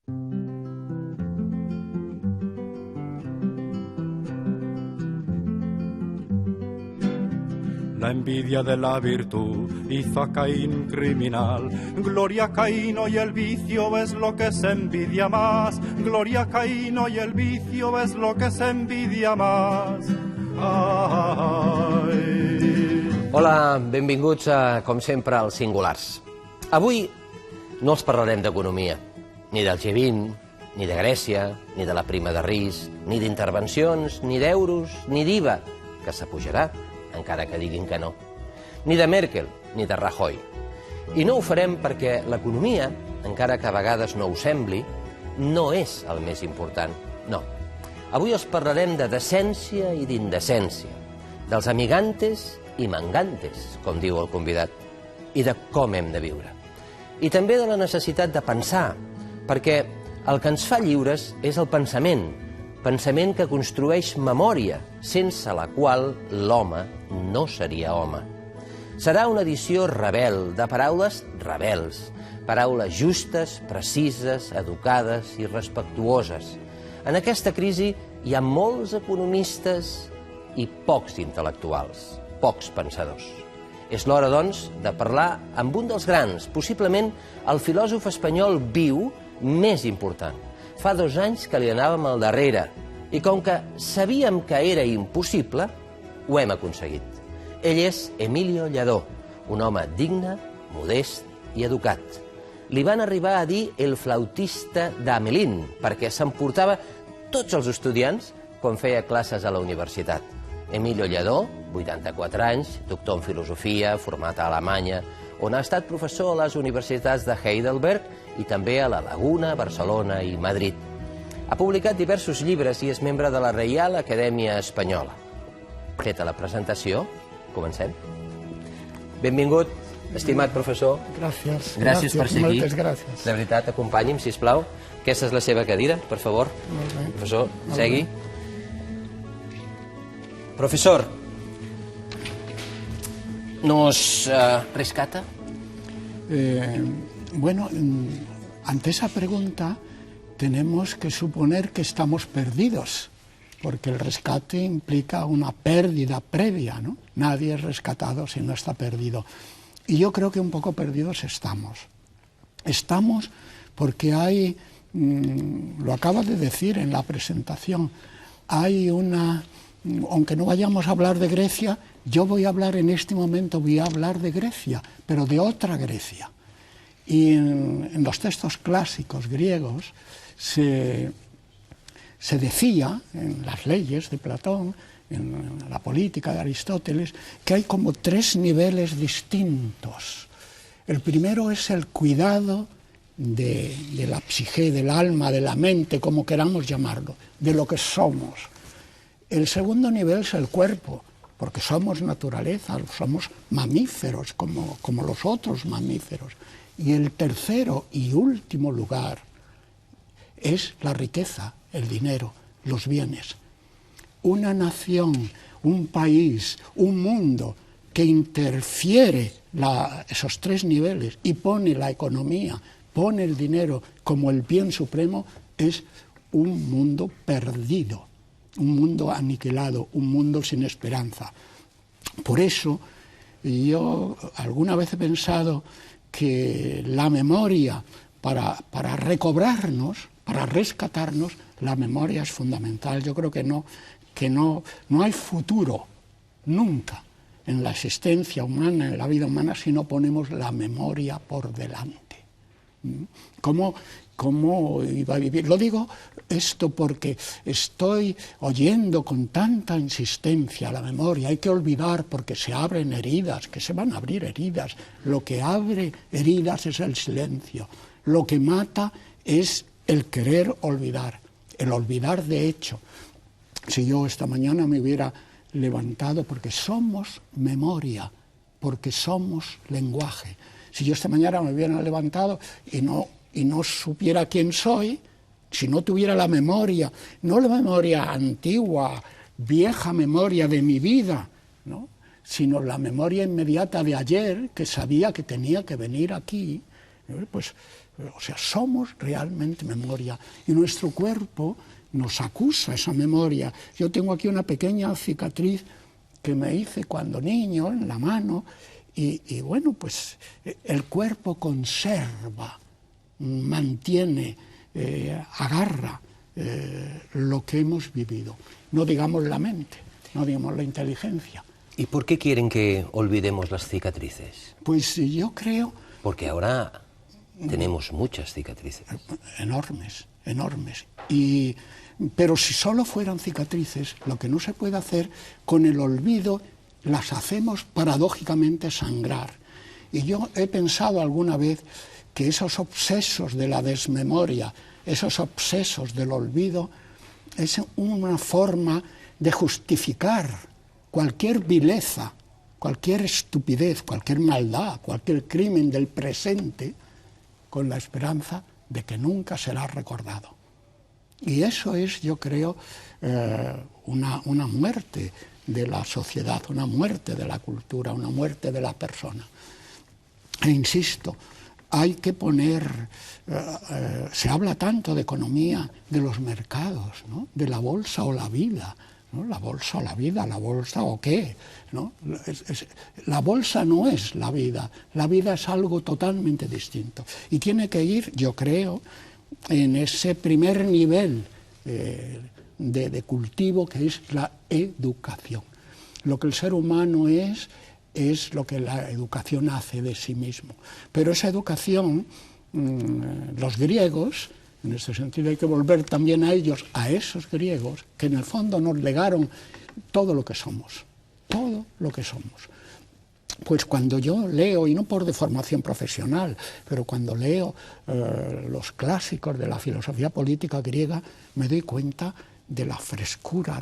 La envidia de la virtud hizo a Caín criminal. Gloria a Caín, hoy el vicio es lo que se envidia más. Gloria a Caín, hoy el vicio es lo que se envidia más. Ai. Hola, benvinguts, com sempre, als Singulars. Avui no els parlarem d'economia, ni del G20, ni de Grècia, ni de la prima de risc, ni d'intervencions, ni d'euros, ni d'IVA, que s'apujarà, encara que diguin que no, ni de Merkel, ni de Rajoy. I no ho farem perquè l'economia, encara que a vegades no ho sembli, no és el més important, no. Avui els parlarem de decència i d'indecència, dels amigantes i mangantes, com diu el convidat, i de com hem de viure. I també de la necessitat de pensar, perquè el que ens fa lliures és el pensament, pensament que construeix memòria, sense la qual l'home no seria home. Serà una edició rebel, de paraules rebels, paraules justes, precises, educades i respectuoses. En aquesta crisi hi ha molts economistes i pocs intel·lectuals, pocs pensadors. És l'hora, doncs, de parlar amb un dels grans, possiblement el filòsof espanyol viu més important. Fa 2 anys que li anàvem al darrere i com que sabíem que era impossible, ho hem aconseguit. Ell és Emilio Lledó, un home digne, modest i educat. Li van arribar a dir el flautista d'Hamelin perquè s'emportava tots els estudiants quan feia classes a la universitat. Emilio Lledó, 84 anys, doctor en filosofia, format a Alemanya, on ha estat professor a les universitats de Heidelberg i també a la Laguna, Barcelona i Madrid. Ha publicat diversos llibres i és membre de la Reial Acadèmia Espanyola. Feta la presentació, comencem. Benvingut, estimat professor. Gràcies. Gràcies per ser aquí. Moltes gràcies. De veritat, acompanyi'm, sisplau. Aquesta és la seva cadira, per favor. Molt bé. Professor, segui. Profesor, ¿nos rescata? Bueno, ante esa pregunta tenemos que suponer que estamos perdidos, porque el rescate implica una pérdida previa, ¿no? Nadie es rescatado si no está perdido. Y yo creo que un poco perdidos estamos. Estamos porque hay, lo acaba de decir en la presentación, hay una... Aunque no vayamos a hablar de Grecia, yo voy a hablar en este momento, voy a hablar de Grecia, pero de otra Grecia. Y en los textos clásicos griegos se decía, en las leyes de Platón, en la política de Aristóteles, que hay como 3 niveles distintos. El primero es el cuidado de la psique, del alma, de la mente, como queramos llamarlo, de lo que somos. El segundo nivel es el cuerpo, porque somos naturaleza, somos mamíferos como los otros mamíferos. Y el tercero y último lugar es la riqueza, el dinero, los bienes. Una nación, un país, un mundo que interfiere esos 3 niveles y pone la economía, pone el dinero como el bien supremo, es un mundo perdido. Un mundo aniquilado, un mundo sin esperanza. Por eso, yo alguna vez he pensado que la memoria, para recobrarnos, para rescatarnos, la memoria es fundamental. Yo creo que no hay futuro, nunca, en la existencia humana, en la vida humana, si no ponemos la memoria por delante. ¿Cómo iba a vivir? Lo digo esto porque estoy oyendo con tanta insistencia la memoria. Hay que olvidar porque se abren heridas, que se van a abrir heridas. Lo que abre heridas es el silencio. Lo que mata es el querer olvidar, el olvidar de hecho. Si yo esta mañana me hubiera levantado, porque somos memoria, porque somos lenguaje. Si yo esta mañana me hubiera levantado y no supiera quién soy, si no tuviera la memoria, no la memoria antigua, vieja memoria de mi vida, ¿no?, sino la memoria inmediata de ayer, que sabía que tenía que venir aquí, pues O sea, somos realmente memoria y nuestro cuerpo nos acusa esa memoria. Yo tengo aquí una pequeña cicatriz que me hice cuando niño en la mano y bueno, pues el cuerpo conserva, mantiene, agarra lo que hemos vivido. No digamos la mente, no digamos la inteligencia. ¿Y por qué quieren que olvidemos las cicatrices? Pues yo creo... Porque ahora tenemos muchas cicatrices. Enormes, enormes. Pero si solo fueran cicatrices, lo que no se puede hacer con el olvido, las hacemos paradójicamente sangrar. Y yo he pensado alguna vez que esos obsesos de la desmemoria, esos obsesos del olvido, es una forma de justificar cualquier vileza, cualquier estupidez, cualquier maldad, cualquier crimen del presente, con la esperanza de que nunca será recordado. Y eso es, yo creo, una muerte de la sociedad, una muerte de la cultura, una muerte de la persona. E insisto, hay que poner, se habla tanto de economía, de los mercados, ¿no? De la bolsa o la vida, ¿no? La bolsa o la vida, la bolsa o qué, ¿no? La bolsa no es la vida es algo totalmente distinto. Y tiene que ir, yo creo, en ese primer nivel de cultivo que es la educación. Lo que el ser humano es lo que la educación hace de sí mismo. Pero esa educación, los griegos, en este sentido hay que volver también a ellos, a esos griegos, que en el fondo nos legaron todo lo que somos, todo lo que somos. Pues cuando yo leo, y no por deformación profesional, pero cuando leo los clásicos de la filosofía política griega, me doy cuenta de la frescura,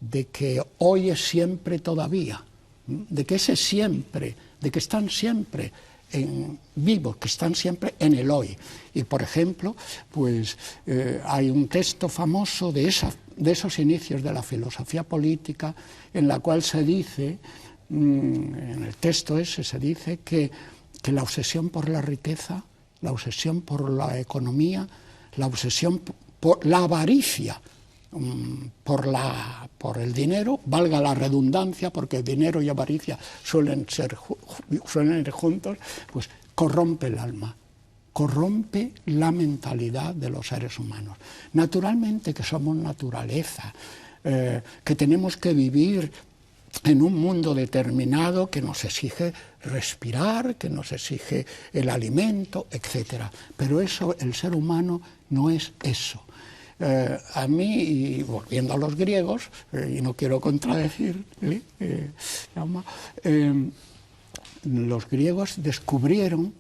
de que hoy es siempre todavía, de que ese siempre, de que están siempre vivos, que están siempre en el hoy. Y por ejemplo, pues hay un texto famoso de esos inicios de la filosofía política, en la cual se dice, en el texto ese se dice que la obsesión por la riqueza, la obsesión por la economía, la obsesión por la avaricia, por el dinero, valga la redundancia, porque dinero y avaricia suelen ir juntos, pues corrompe el alma, corrompe la mentalidad de los seres humanos. Naturalmente que somos naturaleza, que tenemos que vivir en un mundo determinado que nos exige respirar, que nos exige el alimento, etc. Pero eso, el ser humano no es eso. A mí, y volviendo a los griegos, y no quiero contradecir, los griegos descubrieron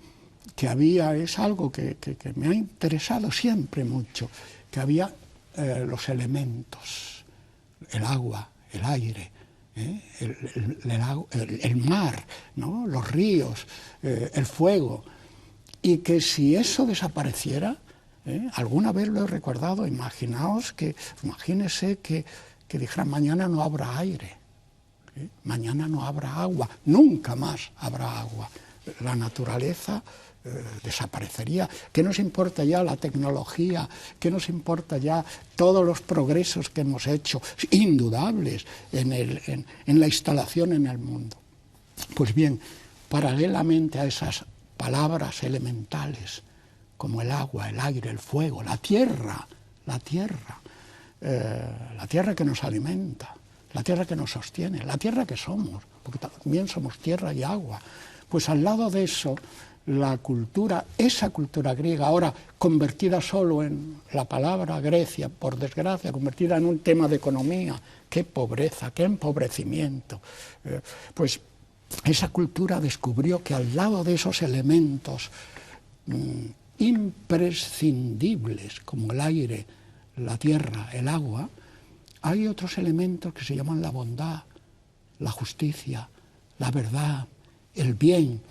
que había, es algo que me ha interesado siempre mucho, que había los elementos, el agua, el aire, el mar, ¿no? Los ríos, el fuego, y que si eso desapareciera, alguna vez lo he recordado, imagínese que dijeran mañana no habrá aire, mañana no habrá agua, nunca más habrá agua, la naturaleza desaparecería. ¿Qué nos importa ya la tecnología? ¿Qué nos importa ya todos los progresos que hemos hecho, indudables, en la instalación en el mundo? Pues bien, paralelamente a esas palabras elementales, como el agua, el aire, el fuego, la tierra que nos alimenta, la tierra que nos sostiene, la tierra que somos, porque también somos tierra y agua. Pues al lado de eso, la cultura, esa cultura griega, ahora convertida solo en la palabra Grecia, por desgracia, convertida en un tema de economía, qué pobreza, qué empobrecimiento. Pues esa cultura descubrió que al lado de esos elementos imprescindibles como el aire, la tierra, el agua, hay otros elementos que se llaman la bondad, la justicia, la verdad, el bien,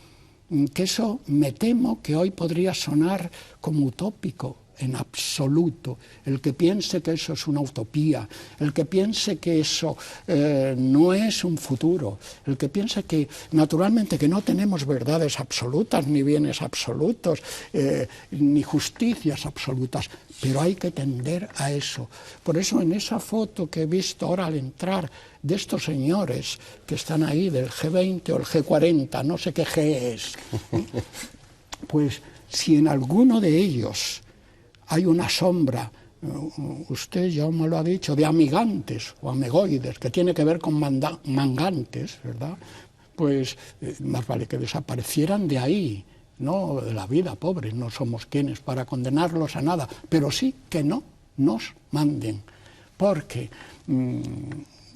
que eso me temo que hoy podría sonar como utópico, en absoluto. El que piense que eso es una utopía, el que piense que eso no es un futuro, el que piense que naturalmente que no tenemos verdades absolutas, ni bienes absolutos, ni justicias absolutas, pero hay que tender a eso. Por eso en esa foto que he visto ahora al entrar de estos señores que están ahí, del G20 o el G40, no sé qué G es, pues si en alguno de ellos hay una sombra, usted ya me lo ha dicho, de amigantes o amegoides, que tiene que ver con mangantes, ¿verdad? Pues más vale que desaparecieran de ahí, no de la vida, pobres, no somos quienes para condenarlos a nada, pero sí que no nos manden, porque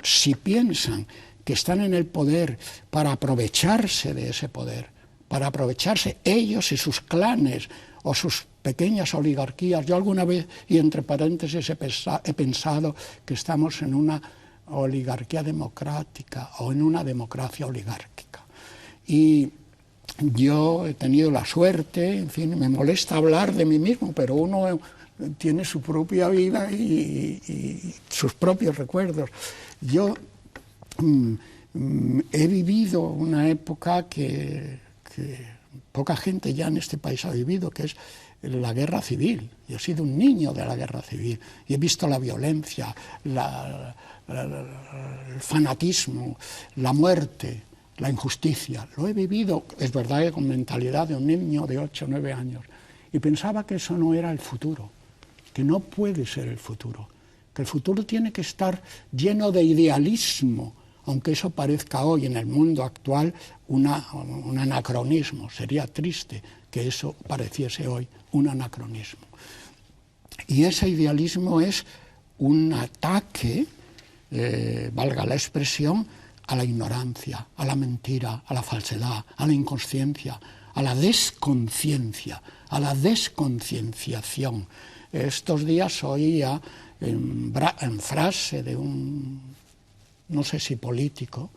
si piensan que están en el poder para aprovecharse de ese poder, para aprovecharse ellos y sus clanes o sus pequeñas oligarquías. Yo alguna vez, y entre paréntesis, he pensado que estamos en una oligarquía democrática o en una democracia oligárquica. Y yo he tenido la suerte, en fin, me molesta hablar de mí mismo, pero uno tiene su propia vida y sus propios recuerdos. Yo he vivido una época que poca gente ya en este país ha vivido, que es la guerra civil. Yo he sido un niño de la guerra civil y he visto la violencia, el fanatismo, la muerte, la injusticia. Lo he vivido, es verdad, que con mentalidad de un niño de 8 o 9 años. Y pensaba que eso no era el futuro, que no puede ser el futuro, que el futuro tiene que estar lleno de idealismo, aunque eso parezca hoy en el mundo actual un anacronismo. Sería triste que eso pareciese hoy un anacronismo. Y ese idealismo es un ataque, valga la expresión, a la ignorancia, a la mentira, a la falsedad, a la inconsciencia, a la desconciencia, a la desconcienciación. Estos días oía en frase de un, no sé si político,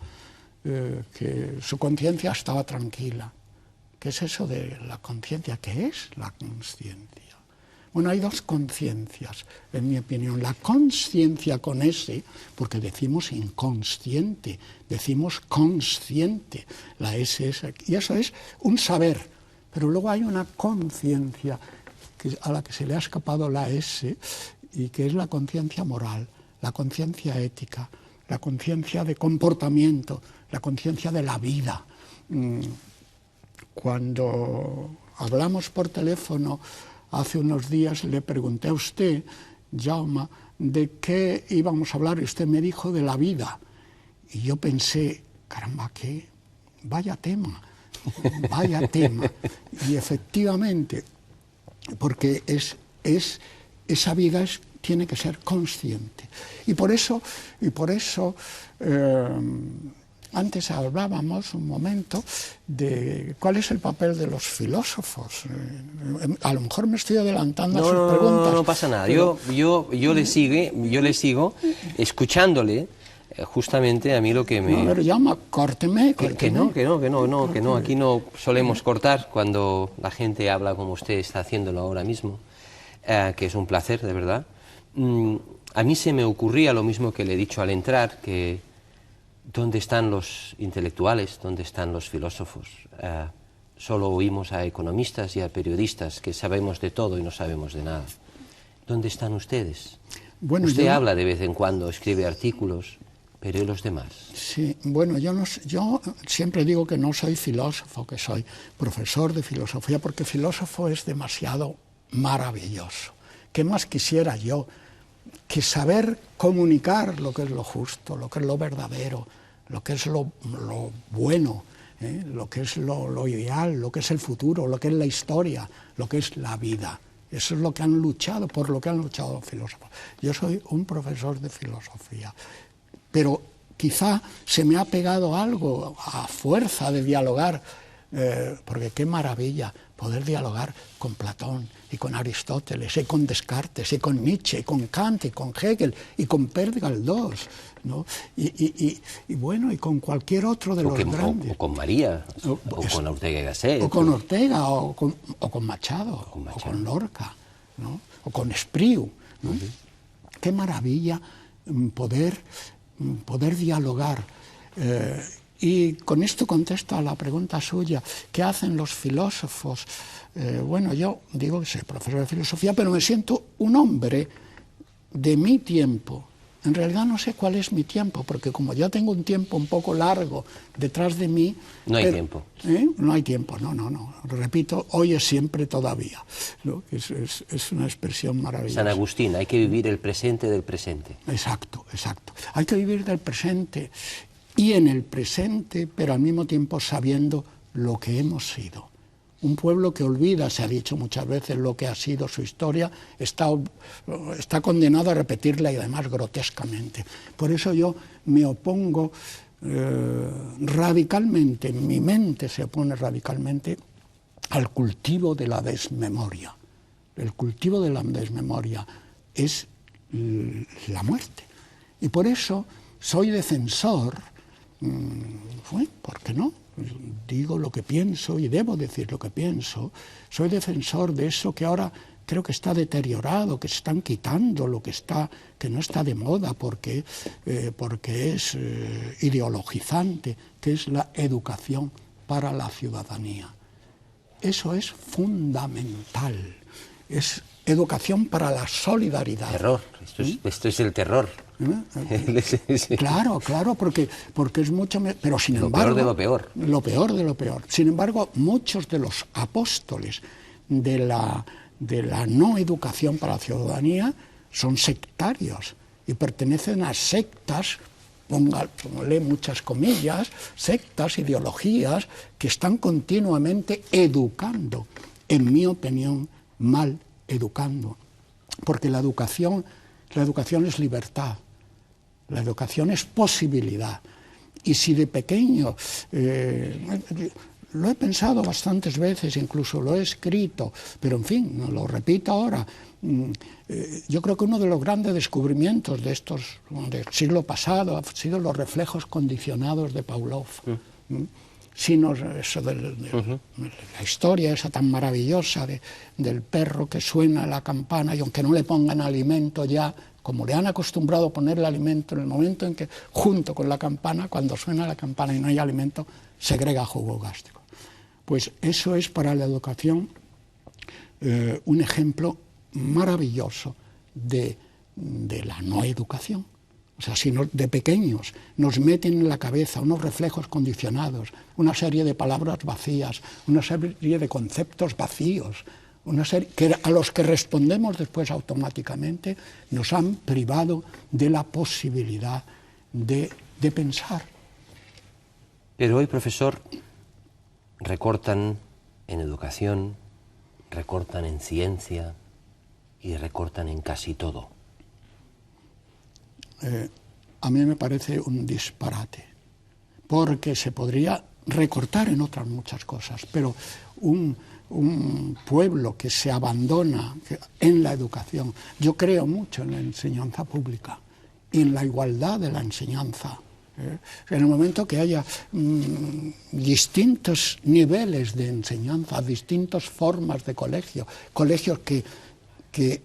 que su conciencia estaba tranquila. ¿Qué es eso de la conciencia? ¿Qué es la conciencia? Bueno, hay dos conciencias, en mi opinión. La conciencia con S, porque decimos inconsciente, decimos consciente, la S es, y eso es un saber. Pero luego hay una conciencia a la que se le ha escapado la S, y que es la conciencia moral, la conciencia ética, la conciencia de comportamiento, la conciencia de la vida. Cuando hablamos por teléfono hace unos días, le pregunté a usted, Jaume, de qué íbamos a hablar, y usted me dijo de la vida. Y yo pensé, caramba, qué vaya tema, vaya tema. Y efectivamente, porque esa vida tiene que ser consciente. Y por eso antes hablábamos un momento de cuál es el papel de los filósofos. A lo mejor me estoy adelantando a sus preguntas. No pasa nada. Pero Yo le sigo escuchándole. Justamente a mí lo que me... No, pero llama, córteme. Que no. Aquí no solemos cortar cuando la gente habla como usted está haciéndolo ahora mismo, que es un placer, de verdad. A mí se me ocurría lo mismo que le he dicho al entrar, que ¿dónde están los intelectuales? ¿Dónde están los filósofos? Solo oímos a economistas y a periodistas que sabemos de todo y no sabemos de nada. ¿Dónde están ustedes? Bueno, usted habla de vez en cuando, escribe artículos, pero ¿y los demás? Sí, bueno, yo siempre digo que no soy filósofo, que soy profesor de filosofía, porque filósofo es demasiado maravilloso. ¿Qué más quisiera yo? Que saber comunicar lo que es lo justo, lo que es lo verdadero, lo que es lo bueno, lo que es lo ideal, lo que es el futuro, lo que es la historia, lo que es la vida. Eso es lo que han luchado, por lo que han luchado los filósofos. Yo soy un profesor de filosofía, pero quizá se me ha pegado algo a fuerza de dialogar, porque qué maravilla poder dialogar con Platón y con Aristóteles y con Descartes y con Nietzsche y con Kant y con Hegel y con Pere Galdós, ¿no? Y bueno, y con cualquier otro de los grandes. O con María, o con Ortega y Gasset. O con Ortega, o con Machado, o con Lorca. ¿no? O con Espriu, ¿no? Qué maravilla poder dialogar. Y con esto contesto a la pregunta suya, ¿qué hacen los filósofos? Bueno, yo digo que soy profesor de filosofía, pero me siento un hombre de mi tiempo. En realidad no sé cuál es mi tiempo, porque como ya tengo un tiempo un poco largo detrás de mí... No hay tiempo. No hay tiempo, no. Repito, hoy es siempre todavía, ¿no? Es una expresión maravillosa. San Agustín, hay que vivir el presente del presente. Exacto. Hay que vivir del presente y en el presente, pero al mismo tiempo sabiendo lo que hemos sido. Un pueblo que olvida, se ha dicho muchas veces, lo que ha sido su historia, está condenado a repetirla y además grotescamente. Por eso yo me opongo radicalmente, mi mente se opone radicalmente al cultivo de la desmemoria. El cultivo de la desmemoria es la muerte. Y por eso soy defensor, ¿por qué no? Digo lo que pienso y debo decir lo que pienso. Soy defensor de eso que ahora creo que está deteriorado, que se están quitando, que no está de moda porque es ideologizante, que es la educación para la ciudadanía. Eso es fundamental. Es educación para la solidaridad. Terror, esto es el terror. Claro, porque es mucho... Pero sin embargo... Lo peor de lo peor. Lo peor de lo peor. Sin embargo, muchos de los apóstoles de la no educación para la ciudadanía son sectarios y pertenecen a sectas, póngale muchas comillas, sectas, ideologías que están continuamente educando, en mi opinión, mal educando. Porque la educación es libertad, la educación es posibilidad. Y si de pequeño, lo he pensado bastantes veces, incluso lo he escrito, pero en fin, lo repito ahora, yo creo que uno de los grandes descubrimientos del siglo pasado han sido los reflejos condicionados de Pavlov. Sino eso la historia esa tan maravillosa del perro que suena la campana y aunque no le pongan alimento ya, como le han acostumbrado a poner el alimento en el momento en que, junto con la campana, cuando suena la campana y no hay alimento, segrega jugo gástrico. Pues eso es para la educación un ejemplo maravilloso de la no educación. O sea, si de pequeños nos meten en la cabeza unos reflejos condicionados, una serie de palabras vacías, una serie de conceptos vacíos, a los que respondemos después automáticamente, nos han privado de la posibilidad de pensar. Pero hoy, profesor, recortan en educación, recortan en ciencia y recortan en casi todo. A mí me parece un disparate, porque se podría recortar en otras muchas cosas, pero un pueblo que se abandona en la educación, yo creo mucho en la enseñanza pública y en la igualdad de la enseñanza. En el momento que haya distintos niveles de enseñanza, distintas formas de colegios que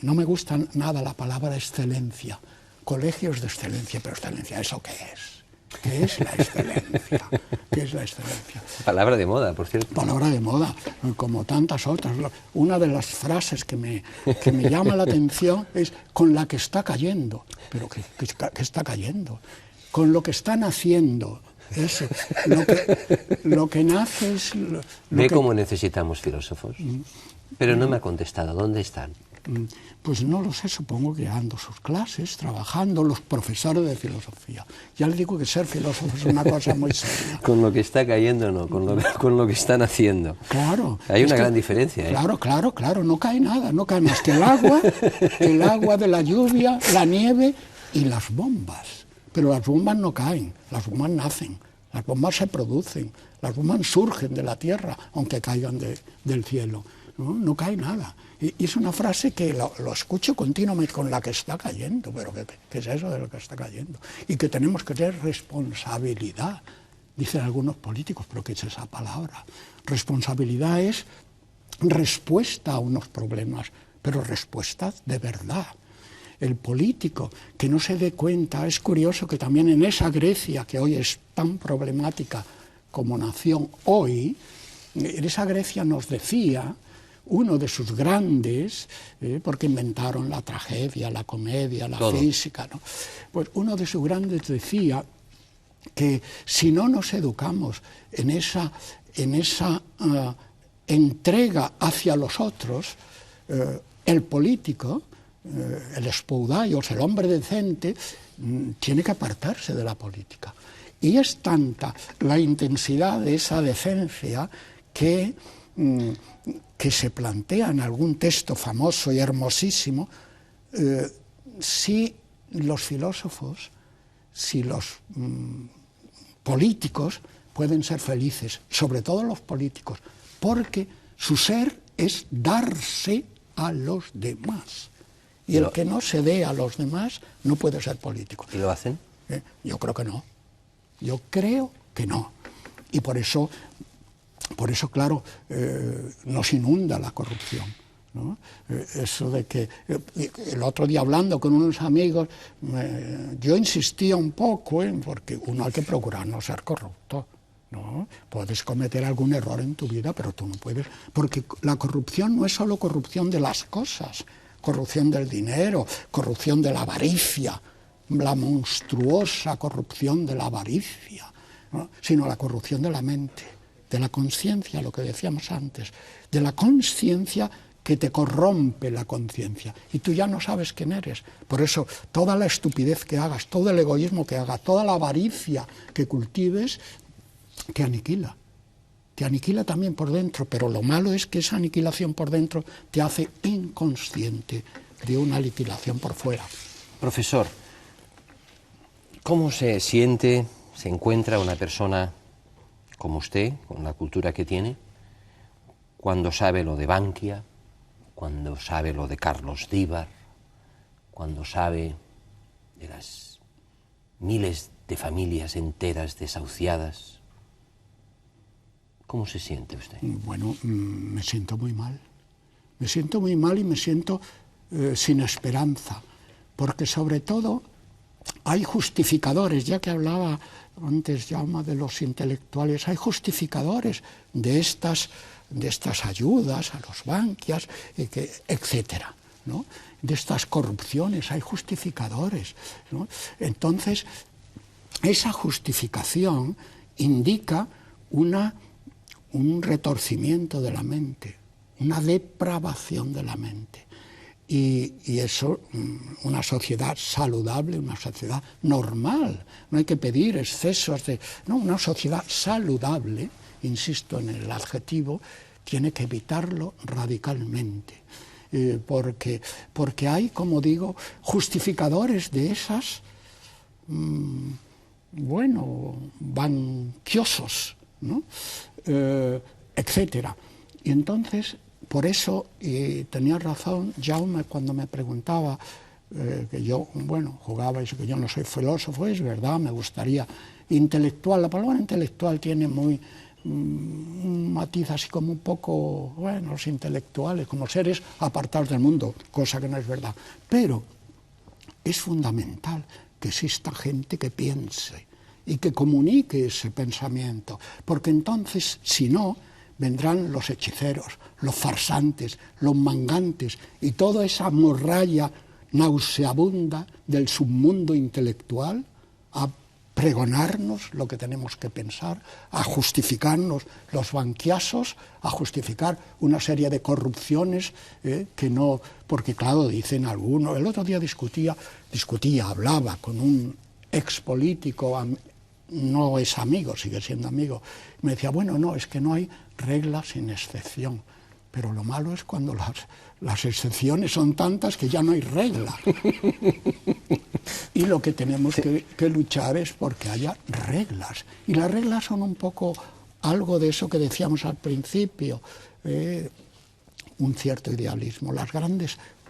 no me gusta nada la palabra excelencia, colegios de excelencia, pero excelencia, ¿eso qué es? ¿Qué es la excelencia? ¿Qué es la excelencia? Palabra de moda, por cierto. Palabra de moda, como tantas otras. Una de las frases que me llama la atención es con la que está cayendo. ¿Pero qué está cayendo? Con lo que están haciendo. Eso. Lo que nace es... ¿Ve cómo necesitamos filósofos? Pero no me ha contestado. ¿Dónde están? Pues no lo sé, supongo que dando sus clases, trabajando, los profesores de filosofía. Ya les digo que ser filósofo es una cosa muy seria. Con lo que está cayendo no, con lo que están haciendo. Claro. Hay una gran diferencia. Claro, no cae nada, no cae más que el agua de la lluvia, la nieve y las bombas. Pero las bombas no caen, las bombas nacen, las bombas se producen, las bombas surgen de la tierra, aunque caigan del cielo. No cae nada. Y es una frase que lo escucho continuamente, con la que está cayendo, pero ¿qué es eso de lo que está cayendo? Y que tenemos que tener responsabilidad dicen algunos políticos, pero ¿qué es esa palabra? Responsabilidad es respuesta a unos problemas, pero respuestas de verdad. El político que no se dé cuenta, es curioso que también en esa Grecia que hoy es tan problemática como nación hoy, en esa Grecia nos decía uno de sus grandes, porque inventaron la tragedia, la comedia, la física, ¿no? Pues uno de sus grandes decía que si no nos educamos en esa entrega hacia los otros, el político, el spoudaios, el hombre decente, tiene que apartarse de la política. Y es tanta la intensidad de esa decencia que se plantea en algún texto famoso y hermosísimo, si los filósofos, si los políticos pueden ser felices, sobre todo los políticos, porque su ser es darse a los demás. Y el que no se dé a los demás no puede ser político. ¿Y lo hacen? Yo creo que no. Yo creo que no. Y por eso claro, nos inunda la corrupción, ¿no? Eso de que el otro día hablando con unos amigos, yo insistía un poco porque uno hay que procurar no ser corrupto, ¿no? Puedes cometer algún error en tu vida, pero tú no puedes, porque la corrupción no es solo corrupción de las cosas, corrupción del dinero, corrupción de la avaricia, la monstruosa corrupción de la avaricia, ¿no? Sino la corrupción de la mente, de la conciencia, lo que decíamos antes, de la conciencia que te corrompe la conciencia y tú ya no sabes quién eres. Por eso toda la estupidez que hagas, todo el egoísmo que hagas, toda la avaricia que cultives, te aniquila. Te aniquila también por dentro, pero lo malo es que esa aniquilación por dentro te hace inconsciente de una aniquilación por fuera. Profesor, ¿cómo se siente, se encuentra una persona como usted, con la cultura que tiene, cuando sabe lo de Bankia, cuando sabe lo de Carlos Díbar, cuando sabe de las miles de familias enteras desahuciadas? ¿Cómo se siente usted? Bueno, me siento muy mal. Me siento muy mal y me siento sin esperanza, porque sobre todo hay justificadores, ya que hablaba antes Jaume de los intelectuales, hay justificadores de estas ayudas a los banquias, etcétera, ¿no? De estas corrupciones, hay justificadores, ¿no? Entonces, esa justificación indica un retorcimiento de la mente, una depravación de la mente. Y eso, una sociedad saludable, una sociedad normal, no hay que pedir excesos no, una sociedad saludable, insisto en el adjetivo, tiene que evitarlo radicalmente, porque hay, como digo, justificadores de esas, banquiosos, ¿no? Etcétera. Y entonces, por eso, y tenía razón Jaume cuando me preguntaba que yo, jugaba y que yo no soy filósofo, es verdad, me gustaría intelectual. La palabra intelectual tiene un matiz así como un poco, los intelectuales, como seres apartados del mundo, cosa que no es verdad. Pero es fundamental que exista gente que piense y que comunique ese pensamiento, porque entonces, si no, vendrán los hechiceros, los farsantes, los mangantes y toda esa morralla nauseabunda del submundo intelectual a pregonarnos lo que tenemos que pensar, a justificarnos los banquiasos, a justificar una serie de corrupciones que no, porque claro, dicen algunos, el otro día hablaba con un expolítico, no es amigo, sigue siendo amigo, me decía, no, es que no hay reglas sin excepción, pero lo malo es cuando las excepciones son tantas que ya no hay regla. Y lo que tenemos que luchar es porque haya reglas. Y las reglas son un poco algo de eso que decíamos al principio, un cierto idealismo,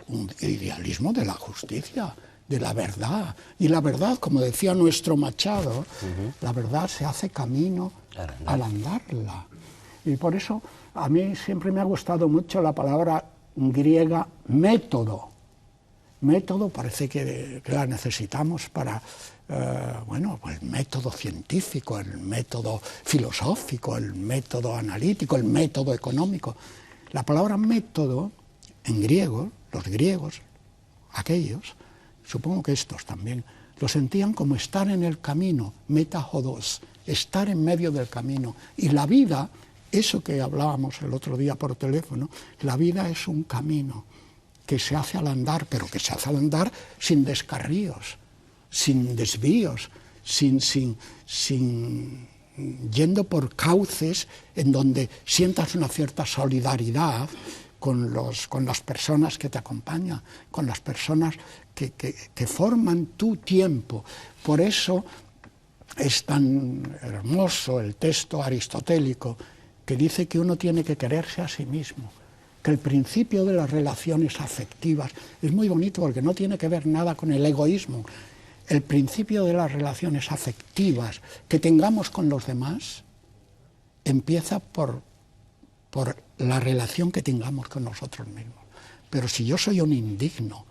un idealismo de la justicia, de la verdad. Y la verdad, como decía nuestro Machado, la verdad se hace camino al andarla. Y por eso a mí siempre me ha gustado mucho la palabra griega método. Método parece que la necesitamos para, el método científico, el método filosófico, el método analítico, el método económico. La palabra método, en griego, los griegos, aquellos, supongo que estos también, lo sentían como estar en el camino, metajodos, estar en medio del camino. Y la vida, eso que hablábamos el otro día por teléfono, la vida es un camino que se hace al andar, pero que se hace al andar sin descarríos, sin desvíos, sin yendo por cauces en donde sientas una cierta solidaridad con las personas que te acompañan, con las personas que forman tu tiempo. Por eso es tan hermoso el texto aristotélico que dice que uno tiene que quererse a sí mismo, que el principio de las relaciones afectivas es muy bonito porque no tiene que ver nada con el egoísmo. El principio de las relaciones afectivas que tengamos con los demás empieza por la relación que tengamos con nosotros mismos. Pero si yo soy un indigno,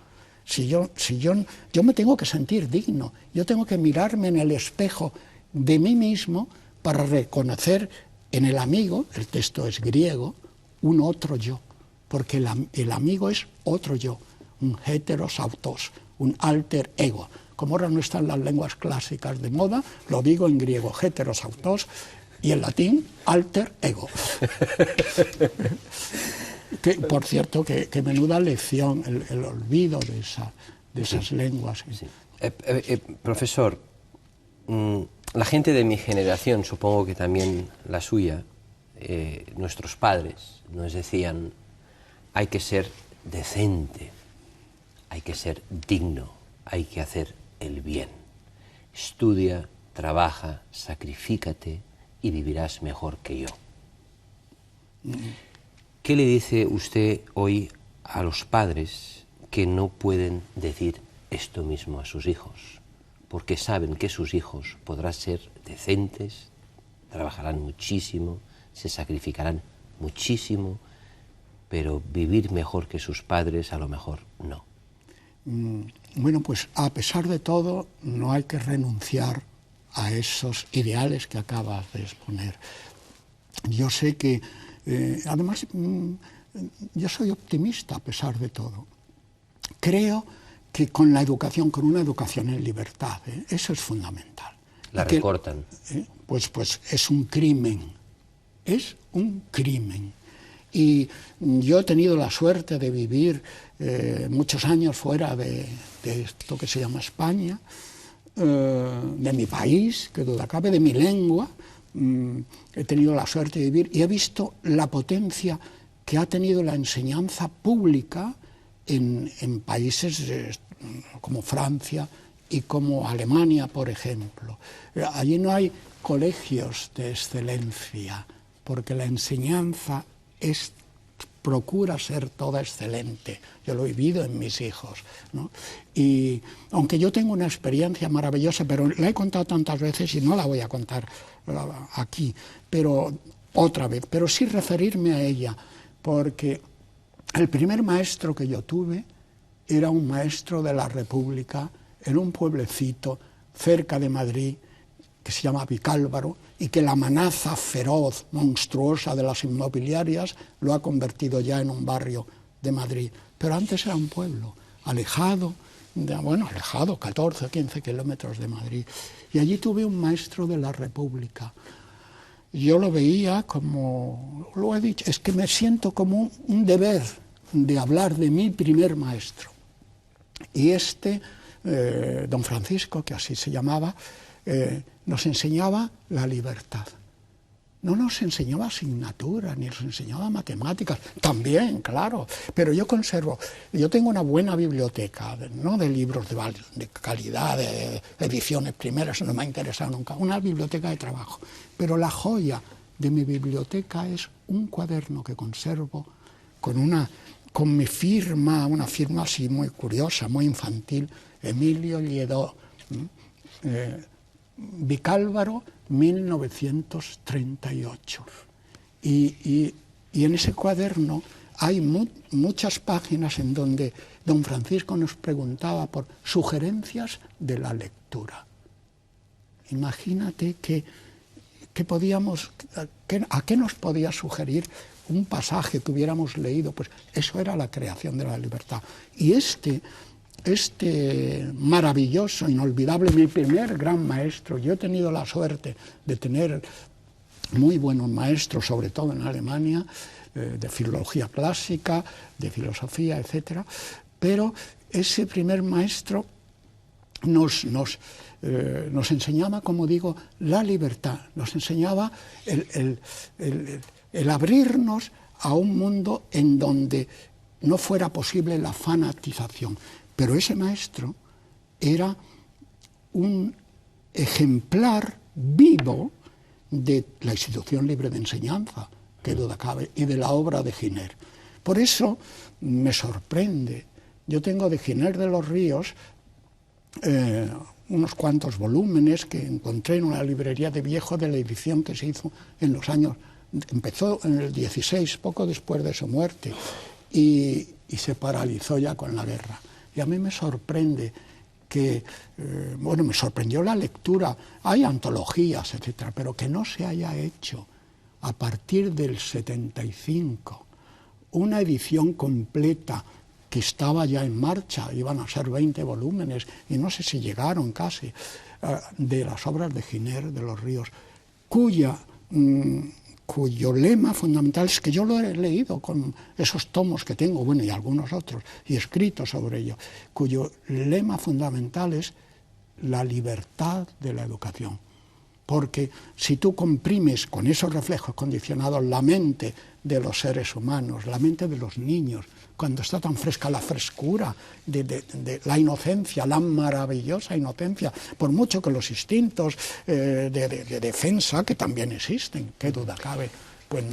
yo me tengo que sentir digno, yo tengo que mirarme en el espejo de mí mismo para reconocer en el amigo, el texto es griego, un otro yo, porque el amigo es otro yo, un heteros autos, un alter ego. Como ahora no están las lenguas clásicas de moda, lo digo en griego, heteros autos, y en latín, alter ego. Que, por cierto, que menuda lección el olvido de esas lenguas. Sí. Profesor, la gente de mi generación, supongo que también la suya, nuestros padres nos decían, hay que ser decente, hay que ser digno, hay que hacer el bien. Estudia, trabaja, sacrifícate y vivirás mejor que yo. ¿Qué le dice usted hoy a los padres que no pueden decir esto mismo a sus hijos? Porque saben que sus hijos podrán ser decentes, trabajarán muchísimo, se sacrificarán muchísimo, pero vivir mejor que sus padres a lo mejor no. Bueno, pues a pesar de todo no hay que renunciar a esos ideales que acabas de exponer. Yo sé que, además, yo soy optimista a pesar de todo. Creo que con la educación, con una educación en libertad, eso es fundamental. La recortan. Pues es un crimen, es un crimen. Y yo he tenido la suerte de vivir muchos años fuera de esto que se llama España, de mi país, que duda cabe, de mi lengua. He tenido la suerte de vivir y he visto la potencia que ha tenido la enseñanza pública en países como Francia y como Alemania, por ejemplo. Allí no hay colegios de excelencia, porque la enseñanza procura ser toda excelente. Yo lo he vivido en mis hijos, ¿no? Y aunque yo tengo una experiencia maravillosa, pero la he contado tantas veces y no la voy a contar aquí, pero otra vez, pero sí referirme a ella, porque el primer maestro que yo tuve era un maestro de la República en un pueblecito cerca de Madrid que se llama Vicálvaro, y que la amenaza feroz, monstruosa de las inmobiliarias lo ha convertido ya en un barrio de Madrid. Pero antes era un pueblo alejado, alejado 14 o 15 kilómetros de Madrid. Y allí tuve un maestro de la República. Yo lo veía como, lo he dicho, es que me siento como un deber de hablar de mi primer maestro. Y don Francisco, que así se llamaba, nos enseñaba la libertad. No nos enseñaba asignatura, ni nos enseñaba matemáticas, también, claro, pero yo tengo una buena biblioteca, no de libros de calidad, de ediciones primeras, no me ha interesado nunca, una biblioteca de trabajo, pero la joya de mi biblioteca es un cuaderno que conservo con mi firma, una firma así muy curiosa, muy infantil, Emilio Lledó, Vicálvaro, 1938. Y en ese cuaderno hay muchas páginas en donde don Francisco nos preguntaba por sugerencias de la lectura. Imagínate ¿a qué nos podía sugerir un pasaje que hubiéramos leído? Pues eso era la creación de la libertad. Y este maravilloso, inolvidable, mi primer gran maestro, yo he tenido la suerte de tener muy buenos maestros, sobre todo en Alemania, de filología clásica, de filosofía, etc. Pero ese primer maestro nos enseñaba, como digo, la libertad, nos enseñaba el abrirnos a un mundo en donde no fuera posible la fanatización. Pero ese maestro era un ejemplar vivo de la institución libre de enseñanza, que duda cabe, y de la obra de Giner. Por eso me sorprende. Yo tengo de Giner de los Ríos unos cuantos volúmenes que encontré en una librería de viejo de la edición que se hizo en los años... Empezó en el 16, poco después de su muerte, y se paralizó ya con la guerra. Y a mí me sorprende que, me sorprendió la lectura, hay antologías, etcétera, pero que no se haya hecho a partir del 75 una edición completa que estaba ya en marcha, iban a ser 20 volúmenes, y no sé si llegaron casi, de las obras de Giner de los Ríos, cuyo lema fundamental es que yo lo he leído con esos tomos que tengo, bueno, y algunos otros, y escrito sobre ello, cuyo lema fundamental es la libertad de la educación. Porque si tú comprimes con esos reflejos condicionados la mente de los seres humanos, la mente de los niños, cuando está tan fresca la frescura de la inocencia, la maravillosa inocencia, por mucho que los instintos de defensa, que también existen, qué duda cabe, pues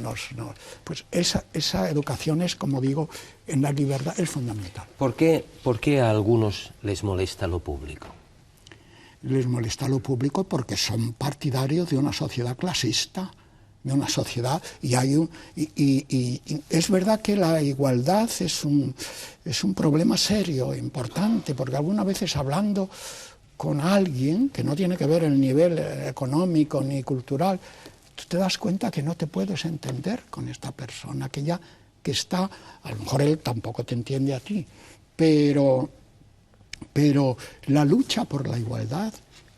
esa educación es, como digo, en la libertad es fundamental. ¿Por qué a algunos les molesta lo público? Les molesta lo público porque son partidarios de una sociedad clasista, de una sociedad, y es verdad que la igualdad es un problema serio, importante, porque algunas veces hablando con alguien que no tiene que ver el nivel económico ni cultural, tú te das cuenta que no te puedes entender con esta persona, que está, a lo mejor él tampoco te entiende a ti, pero la lucha por la igualdad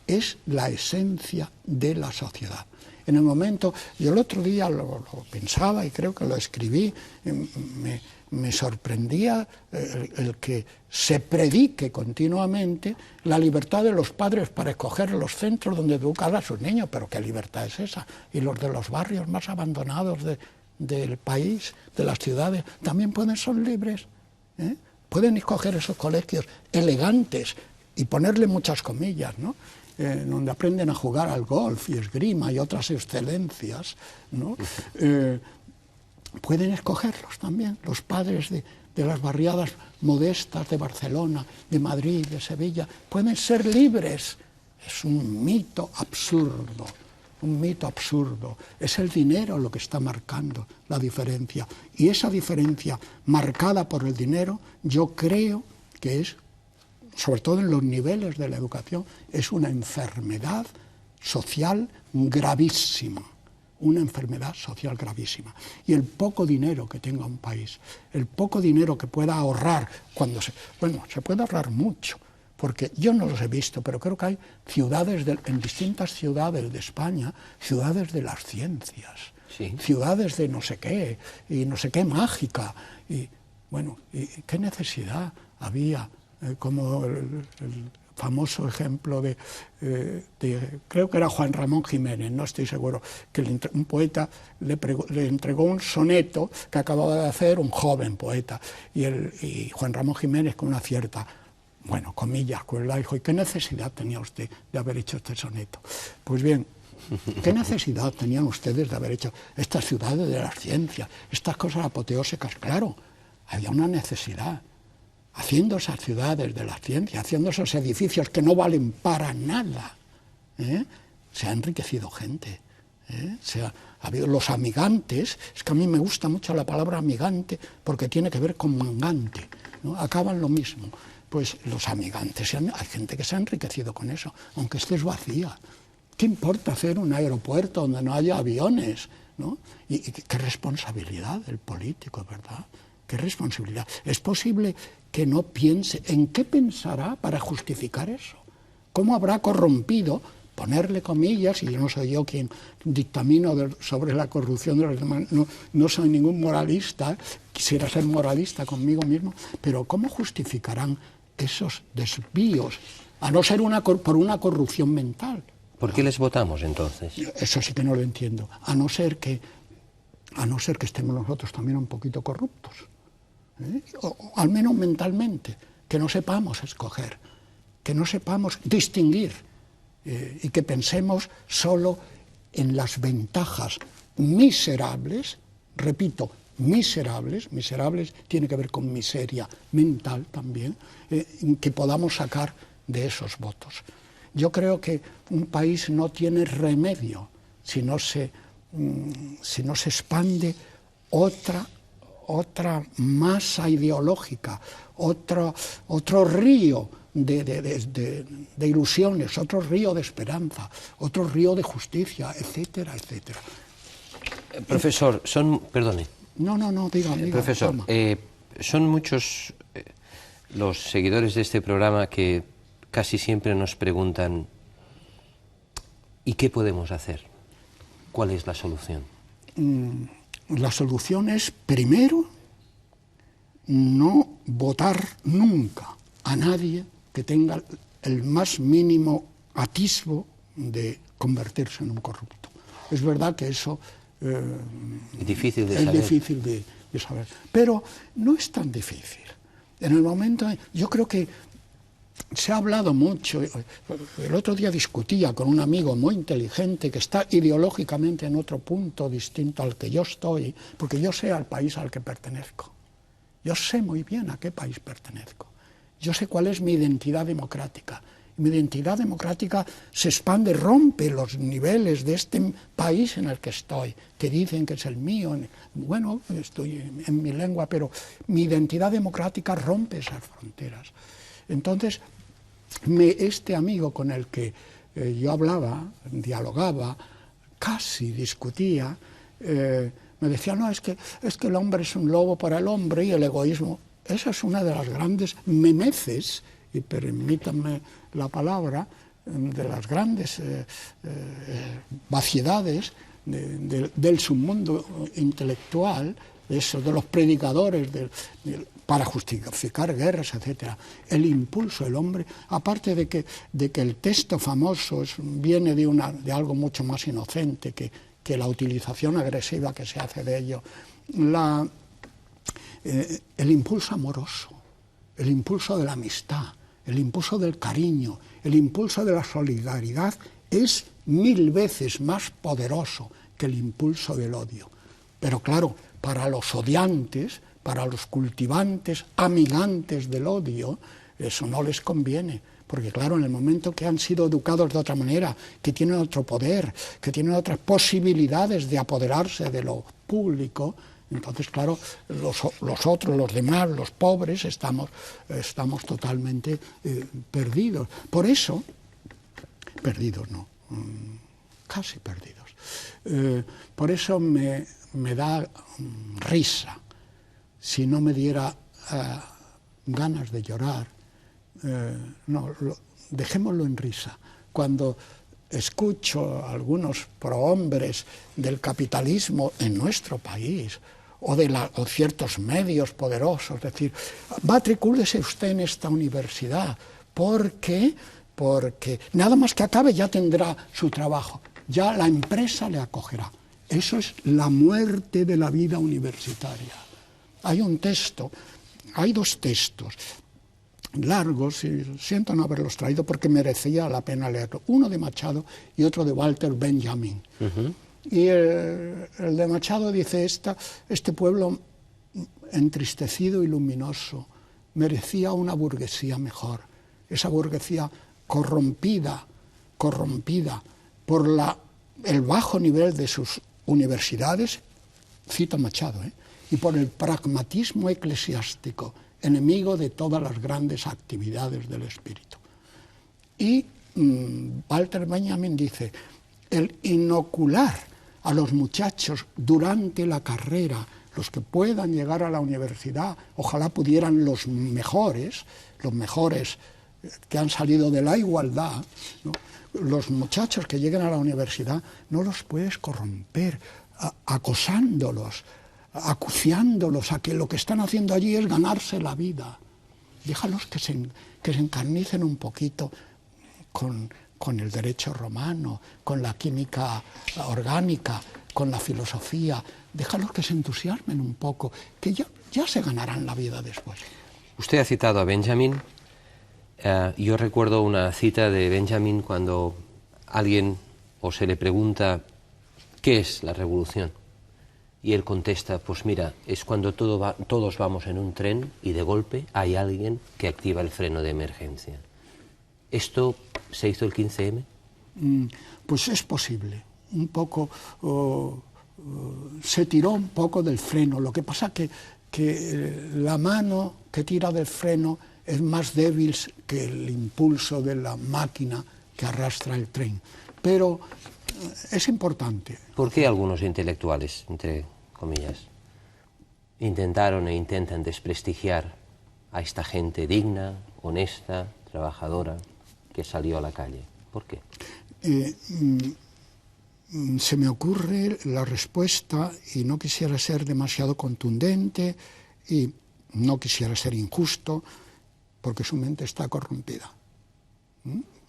es la esencia de la sociedad. En el momento, yo el otro día lo pensaba y creo que lo escribí, me sorprendía el que se predique continuamente la libertad de los padres para escoger los centros donde educar a sus niños, pero ¿qué libertad es esa? Y los de los barrios más abandonados del país, de las ciudades, también ser libres, ¿eh? Pueden escoger esos colegios elegantes y ponerle muchas comillas, ¿no? Donde aprenden a jugar al golf y esgrima y otras excelencias, ¿no? Pueden escogerlos también los padres de las barriadas modestas de Barcelona, de Madrid, de Sevilla, pueden ser libres. Es un mito absurdo. Un mito absurdo. Es el dinero lo que está marcando la diferencia. Y esa diferencia marcada por el dinero, yo creo que es, sobre todo en los niveles de la educación, es una enfermedad social gravísima. Una enfermedad social gravísima. Y el poco dinero que tenga un país, el poco dinero que pueda ahorrar, se puede ahorrar mucho, porque yo no los he visto, pero creo que hay ciudades, en distintas ciudades de España, ciudades de las ciencias, sí, ciudades de no sé qué, y no sé qué mágica, y qué necesidad había, como el famoso ejemplo de creo que era Juan Ramón Jiménez, no estoy seguro, que un poeta le entregó un soneto que acababa de hacer un joven poeta, y Juan Ramón Jiménez, con una cierta, comillas, crueldad, dijo: ¿y qué necesidad tenía usted de haber hecho este soneto? Pues bien, ¿qué necesidad tenían ustedes de haber hecho estas ciudades de las ciencias, estas cosas apoteósicas? Claro, había una necesidad. haciendo esas ciudades de la ciencia, haciendo esos edificios que no valen para nada, se ha enriquecido gente. Ha habido los amigantes, es que a mí me gusta mucho la palabra amigante porque tiene que ver con mangante, ¿no? Acaban lo mismo. Pues los amigantes, hay gente que se ha enriquecido con eso, aunque estés vacía. ¿Qué importa hacer un aeropuerto donde no haya aviones, ¿no? Y qué responsabilidad del político, ¿verdad? Qué responsabilidad. Es posible que no piense en qué pensará para justificar eso. ¿Cómo habrá corrompido? Ponerle comillas, y no soy yo quien dictamino sobre la corrupción de los demás, no soy ningún moralista, quisiera ser moralista conmigo mismo, pero ¿cómo justificarán esos desvíos? A no ser por una corrupción mental. ¿Por qué les votamos entonces? Eso sí que no lo entiendo, a no ser que estemos nosotros también un poquito corruptos, o al menos mentalmente, que no sepamos escoger, que no sepamos distinguir, y que pensemos solo en las ventajas miserables, repito, miserables tiene que ver con miseria mental también, que podamos sacar de esos votos. Yo creo que un país no tiene remedio si no se expande otra masa ideológica, otro río de ilusiones, otro río de esperanza, otro río de justicia, etcétera, etcétera. Profesor, perdone. No, diga. Profesor, son muchos los seguidores de este programa que casi siempre nos preguntan: ¿y qué podemos hacer? ¿Cuál es la solución? La solución es, primero, no votar nunca a nadie que tenga el más mínimo atisbo de convertirse en un corrupto. Es verdad que eso es difícil de saber, pero no es tan difícil. En el momento, yo creo que se ha hablado mucho. El otro día discutía con un amigo muy inteligente que está ideológicamente en otro punto distinto al que yo estoy, porque yo sé al país al que pertenezco. Yo sé muy bien a qué país pertenezco. Yo sé cuál es mi identidad democrática. Mi identidad democrática se expande, rompe los niveles de este país en el que estoy, que dicen que es el mío. Bueno, estoy en mi lengua, pero mi identidad democrática rompe esas fronteras. Entonces, este amigo con el que yo hablaba, dialogaba, casi discutía, me decía, no, es que el hombre es un lobo para el hombre y el egoísmo. Esa es una de las grandes memeces, y permítanme la palabra, de las grandes vaciedades del submundo intelectual, eso de los predicadores, para justificar guerras, etc. El impulso del hombre, aparte de que el texto famoso viene de algo mucho más inocente que la utilización agresiva que se hace de ello, el impulso amoroso, el impulso de la amistad, el impulso del cariño, el impulso de la solidaridad es 1000 veces más poderoso que el impulso del odio. Pero claro, para los odiantes, para los cultivantes, amigantes del odio, eso no les conviene. Porque claro, en el momento que han sido educados de otra manera, que tienen otro poder, que tienen otras posibilidades de apoderarse de lo público, entonces, claro, los otros, los demás, los pobres, estamos totalmente perdidos. Por eso, perdidos no, casi perdidos. Por eso me da risa, si no me diera ganas de llorar, dejémoslo en risa. Cuando escucho a algunos prohombres del capitalismo en nuestro país, o ciertos medios poderosos, decir, matricúlese usted en esta universidad, porque nada más que acabe ya tendrá su trabajo, ya la empresa le acogerá. Eso es la muerte de la vida universitaria. Hay dos textos largos, y siento no haberlos traído porque merecía la pena leerlo, uno de Machado y otro de Walter Benjamin. Y el de Machado dice, este pueblo entristecido y luminoso merecía una burguesía mejor. Esa burguesía corrompida por el bajo nivel de sus universidades, cito Machado, y por el pragmatismo eclesiástico, enemigo de todas las grandes actividades del espíritu. Y Walter Benjamin dice, el inocular a los muchachos durante la carrera, los que puedan llegar a la universidad, ojalá pudieran los mejores que han salido de la igualdad, ¿no? Los muchachos que lleguen a la universidad no los puedes corromper, acosándolos, acuciándolos a que lo que están haciendo allí es ganarse la vida. Déjalos que se encarnicen un poquito con el derecho romano, con la química orgánica, con la filosofía. Déjalos que se entusiasmen un poco, que ya se ganarán la vida después. Usted ha citado a Benjamin. Yo recuerdo una cita de Benjamin cuando alguien o se le pregunta ¿qué es la revolución? Y él contesta, pues mira, es cuando todos vamos en un tren y de golpe hay alguien que activa el freno de emergencia. ¿Esto se hizo el 15M? Pues es posible. Un poco se tiró un poco del freno. Lo que pasa que la mano que tira del freno es más débil que el impulso de la máquina que arrastra el tren. Pero es importante. ¿Por qué algunos intelectuales, entre comillas, intentaron e intentan desprestigiar a esta gente digna, honesta, trabajadora, que salió a la calle? ¿Por qué? Se me ocurre la respuesta, y no quisiera ser demasiado contundente, y no quisiera ser injusto, porque su mente está corrompida,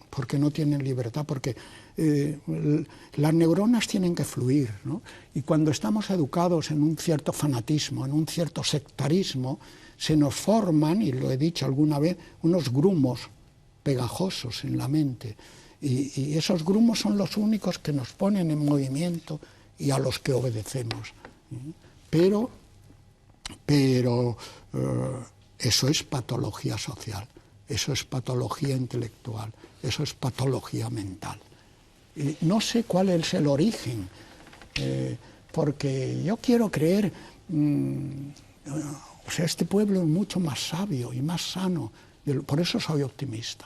porque no tienen libertad, porque las neuronas tienen que fluir, ¿no? Y cuando estamos educados en un cierto fanatismo, en un cierto sectarismo, se nos forman, y lo he dicho alguna vez, unos grumos pegajosos en la mente, y esos grumos son los únicos que nos ponen en movimiento y a los que obedecemos. Pero eso es patología social, eso es patología intelectual, eso es patología mental. No sé cuál es el origen, porque yo quiero creer, este pueblo es mucho más sabio y más sano, por eso soy optimista.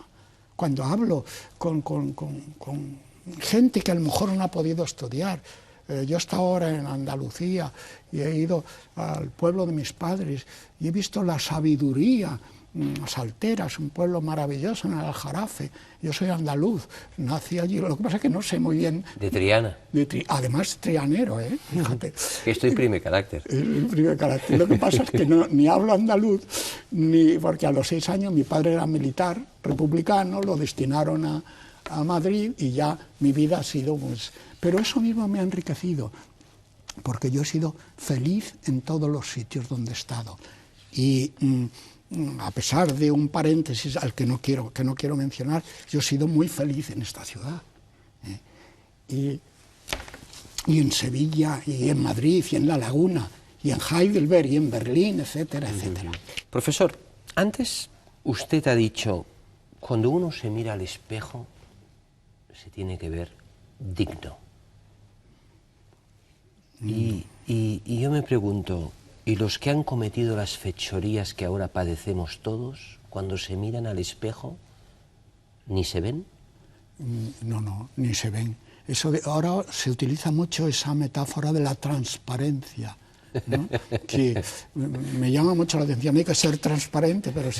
Cuando hablo con gente que a lo mejor no ha podido estudiar, yo he estado ahora en Andalucía y he ido al pueblo de mis padres y he visto la sabiduría. Saltera es un pueblo maravilloso en el Aljarafe. Yo soy andaluz, nací allí. Lo que pasa es que no sé muy bien. De Triana. Además, trianero, fíjate. Esto imprime carácter. Imprime carácter. Lo que pasa es que ni hablo andaluz, porque a los 6 años mi padre era militar republicano, lo destinaron a Madrid y ya mi vida ha sido. Pero eso mismo me ha enriquecido, porque yo he sido feliz en todos los sitios donde he estado. Y a pesar de un paréntesis al que no quiero mencionar, yo he sido muy feliz en esta ciudad. Y en Sevilla, y en Madrid, y en La Laguna, y en Heidelberg, y en Berlín, etcétera, etcétera. Profesor, antes usted ha dicho, cuando uno se mira al espejo, se tiene que ver digno. Y yo me pregunto, ¿y los que han cometido las fechorías que ahora padecemos todos, cuando se miran al espejo, ni se ven? No, ni se ven. Ahora se utiliza mucho esa metáfora de la transparencia, ¿no? Que me llama mucho la atención. No hay que ser transparente, pero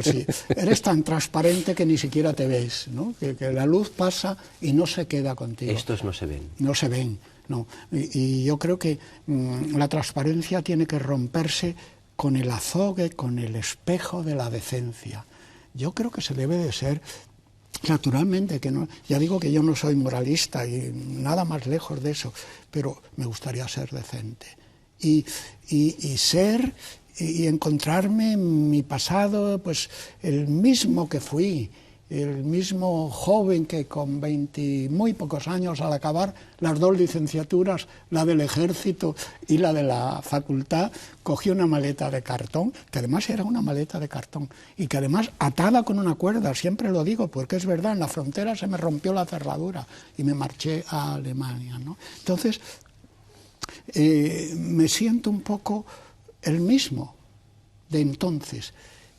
sí, eres tan transparente que ni siquiera te ves, ¿no? Que la luz pasa y no se queda contigo. Estos no se ven. No se ven. No, y yo creo que la transparencia tiene que romperse con el azogue, con el espejo de la decencia. Yo creo que se debe de ser, naturalmente, que no, ya digo que yo no soy moralista y nada más lejos de eso, pero me gustaría ser decente. Y ser y encontrarme en mi pasado, pues el mismo que fui, el mismo joven que con 20 muy pocos años, al acabar las 2 licenciaturas, la del ejército y la de la facultad, cogió una maleta de cartón, que además era una maleta de cartón, y que además atada con una cuerda, siempre lo digo, porque es verdad, en la frontera se me rompió la cerradura y me marché a Alemania, ¿no? Entonces, me siento un poco el mismo de entonces,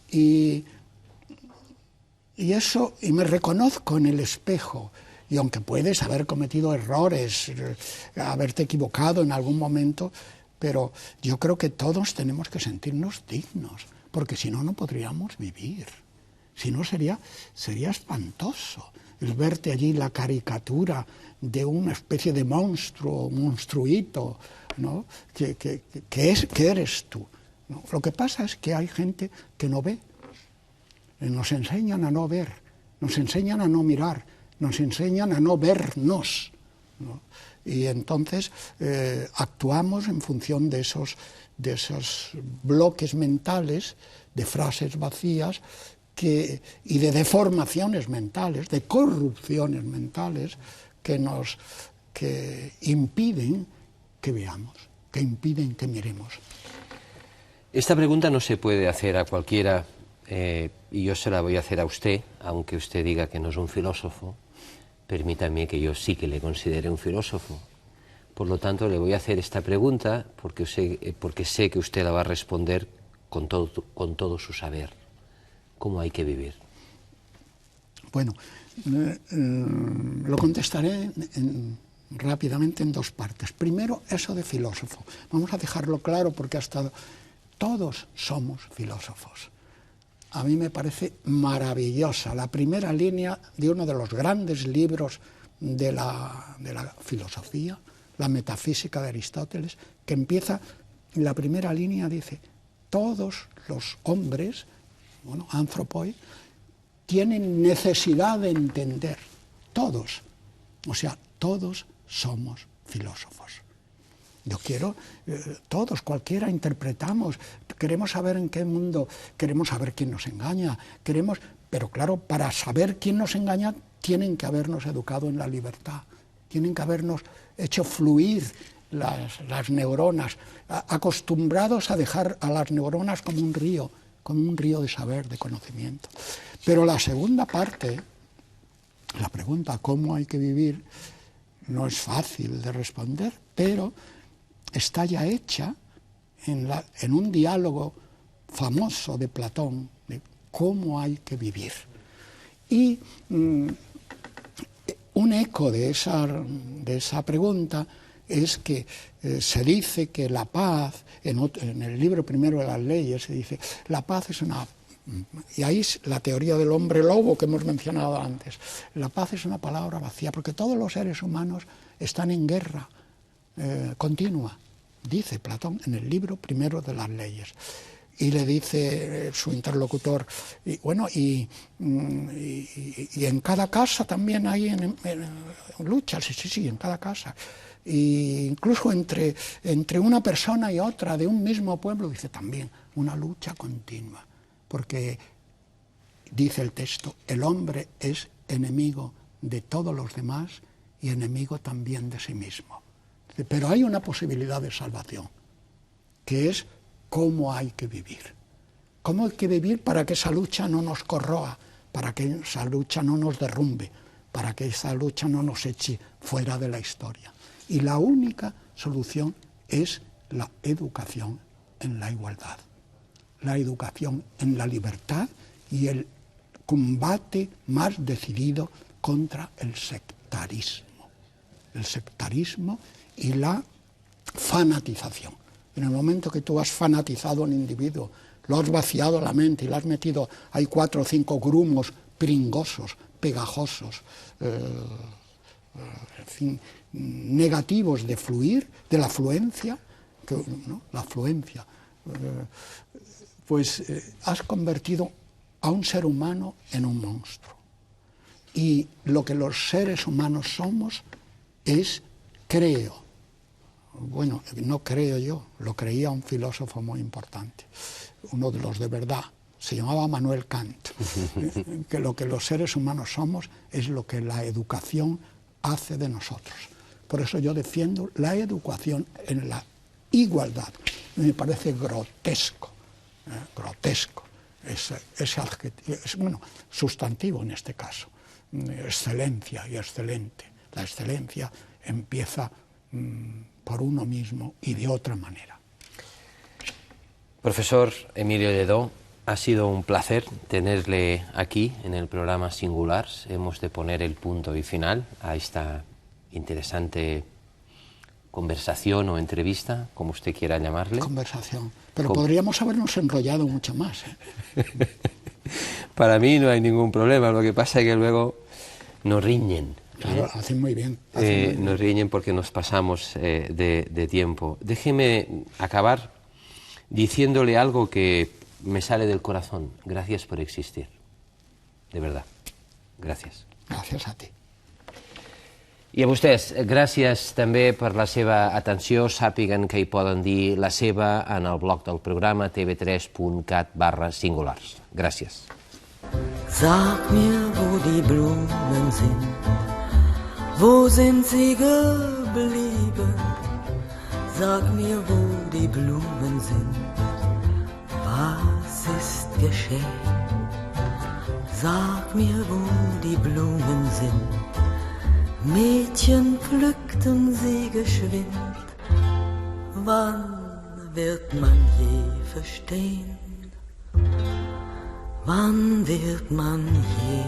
y me reconozco en el espejo, y aunque puedes haber cometido errores, haberte equivocado en algún momento, pero yo creo que todos tenemos que sentirnos dignos, porque si no, no podríamos vivir. Si no, sería espantoso el verte allí la caricatura de una especie de monstruo, monstruito, ¿no? que eres tú, ¿no? Lo que pasa es que hay gente que no ve. Nos enseñan a no ver, nos enseñan a no mirar, nos enseñan a no vernos, ¿no? Y entonces actuamos en función de esos bloques mentales, de frases vacías y de deformaciones mentales, de corrupciones mentales que impiden que veamos, que impiden que miremos. Esta pregunta no se puede hacer a cualquiera. Y yo se la voy a hacer a usted, aunque usted diga que no es un filósofo. Permítame que yo sí que le considere un filósofo. Por lo tanto, le voy a hacer esta pregunta porque sé que usted la va a responder con todo su saber. ¿Cómo hay que vivir? Bueno, lo contestaré rápidamente en 2 partes. Primero, eso de filósofo. Vamos a dejarlo claro porque todos somos filósofos. A mí me parece maravillosa la primera línea de uno de los grandes libros de la filosofía, la Metafísica de Aristóteles, que empieza, en la primera línea dice, todos los hombres, anthropoi, tienen necesidad de entender, todos, o sea, todos somos filósofos. Yo quiero, todos, cualquiera, interpretamos, queremos saber en qué mundo, queremos saber quién nos engaña, pero claro, para saber quién nos engaña, tienen que habernos educado en la libertad, tienen que habernos hecho fluir las neuronas, acostumbrados a dejar a las neuronas como un río de saber, de conocimiento. Pero la segunda parte, la pregunta ¿cómo hay que vivir?, no es fácil de responder, pero está ya hecha en un diálogo famoso de Platón, de cómo hay que vivir. Y un eco de esa pregunta es que se dice que la paz, en el libro primero de las leyes se dice, la paz es una... Y ahí es la teoría del hombre lobo que hemos mencionado antes. La paz es una palabra vacía, porque todos los seres humanos están en guerra continua, dice Platón en el libro primero de las leyes. Y le dice su interlocutor, y en cada casa también hay luchas, sí, en cada casa. E incluso entre una persona y otra de un mismo pueblo, dice también, una lucha continua. Porque, dice el texto, el hombre es enemigo de todos los demás y enemigo también de sí mismo. Pero hay una posibilidad de salvación, que es cómo hay que vivir. Cómo hay que vivir para que esa lucha no nos corroa, para que esa lucha no nos derrumbe, para que esa lucha no nos eche fuera de la historia. Y la única solución es la educación en la igualdad, la educación en la libertad y el combate más decidido contra el sectarismo y la fanatización. En el momento que tú has fanatizado a un individuo, lo has vaciado la mente y le has metido, hay 4 o 5 grumos pringosos, pegajosos, en fin, negativos de fluir, de la fluencia, la fluencia, pues has convertido a un ser humano en un monstruo. Y lo que los seres humanos somos es, no creo yo, lo creía un filósofo muy importante, uno de los de verdad, se llamaba Manuel Kant, que lo que los seres humanos somos es lo que la educación hace de nosotros. Por eso yo defiendo la educación en la igualdad. Me parece grotesco, ese adjetivo, bueno, sustantivo en este caso, excelencia y excelente. La excelencia empieza por uno mismo y de otra manera. Profesor Emilio Lledó, ha sido un placer tenerle aquí en el programa Singulars. Hemos de poner el punto y final a esta interesante conversación o entrevista, como usted quiera llamarle. Conversación. Pero podríamos habernos enrollado mucho más. Para mí no hay ningún problema, lo que pasa es que luego nos riñen. Claro, hacen muy bien. Nos riñen porque nos pasamos de tiempo. Déjeme acabar diciéndole algo que me sale del corazón. Gracias por existir. De verdad. Gracias. Gràcies a ti. I a vostès, gràcies també per la seva atenció. Sàpiguen que hi poden dir la seva en el blog del programa tv3.cat/singulars. Gràcies. Sag mir, wo die Blumen sind, wo sind sie geblieben? Sag mir, wo die Blumen sind, was ist geschehen? Sag mir, wo die Blumen sind, Mädchen pflückten sie geschwind. Wann wird man je verstehen? Wann wird man je